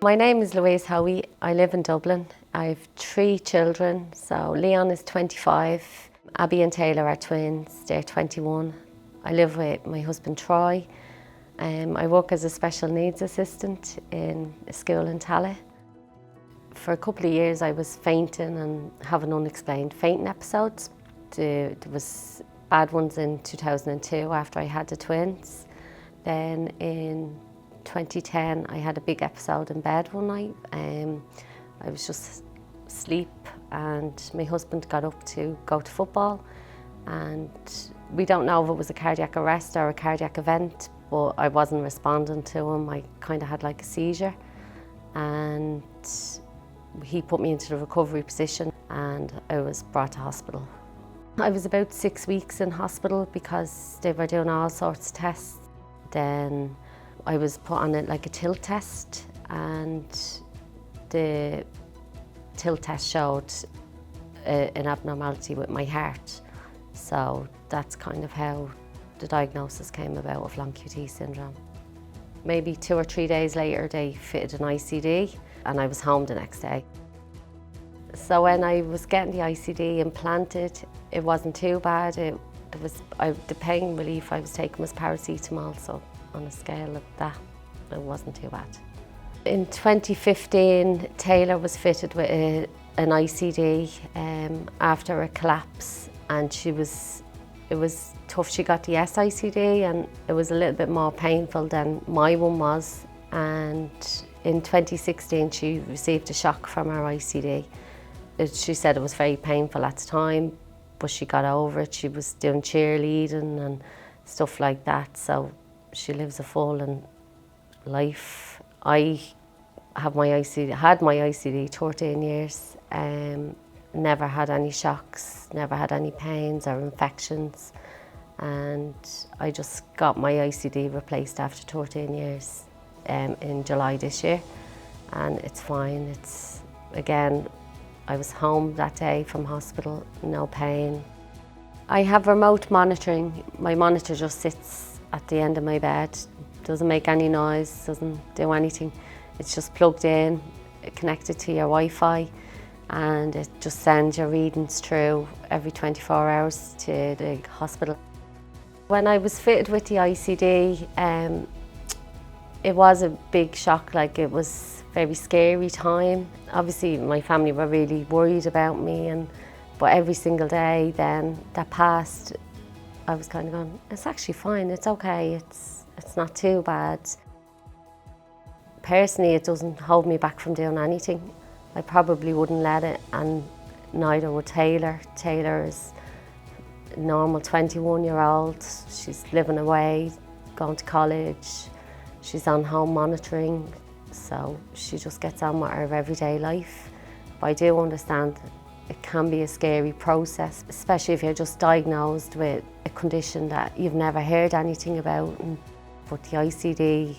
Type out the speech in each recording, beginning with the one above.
My name is Louise Hoey. I live in Dublin. I have 3 children. So Leon is 25, Abby and Taylor are twins, they're 21. I live with my husband Troy. I work as a special needs assistant in a school in Tallaght. For a couple of years I was fainting and having unexplained fainting episodes. There was bad ones in 2002 after I had the twins. Then in 2010 I had a big episode in bed one night. I was just asleep and my husband got up to go to football, and we don't know if it was a cardiac arrest or a cardiac event, but I wasn't responding to him. I kind of had like a seizure, and he put me into the recovery position and I was brought to hospital. I was about 6 weeks in hospital because they were doing all sorts of tests. Then I was put on like a tilt test, and the tilt test showed an abnormality with my heart. So that's kind of how the diagnosis came about of long QT syndrome. Maybe 2 or 3 days later they fitted an ICD and I was home the next day. So when I was getting the ICD implanted, it wasn't too bad. The pain relief I was taking was paracetamol, so on a scale of that, it wasn't too bad. In 2015, Taylor was fitted with an ICD after a collapse, and it was tough. She got the SICD and it was a little bit more painful than my one was. And in 2016, she received a shock from her ICD. She said it was very painful at the time, but she got over it. She was doing cheerleading and stuff like that, so she lives a full life. I had my ICD 13 years, never had any shocks, never had any pains or infections, and I just got my ICD replaced after 13 years in July this year, and it's fine. Again, I was home that day from hospital, no pain. I have remote monitoring. My monitor just sits at the end of my bed, doesn't make any noise, doesn't do anything. It's just plugged in, connected to your Wi-Fi, and it just sends your readings through every 24 hours to the hospital. When I was fitted with the ICD, it was a big shock. Like, it was a very scary time. Obviously my family were really worried about me, but every single day then that passed, I was kind of going, it's actually fine, it's okay, it's not too bad. Personally, it doesn't hold me back from doing anything. I probably wouldn't let it, and neither would Taylor. Taylor is a normal 21-year-old. She's living away, going to college. She's on home monitoring, so she just gets on with her everyday life. But I do understand it can be a scary process, especially if you're just diagnosed with a condition that you've never heard anything about. But the ICD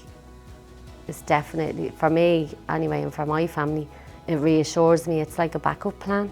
is definitely, for me anyway, and for my family, it reassures me. It's like a backup plan.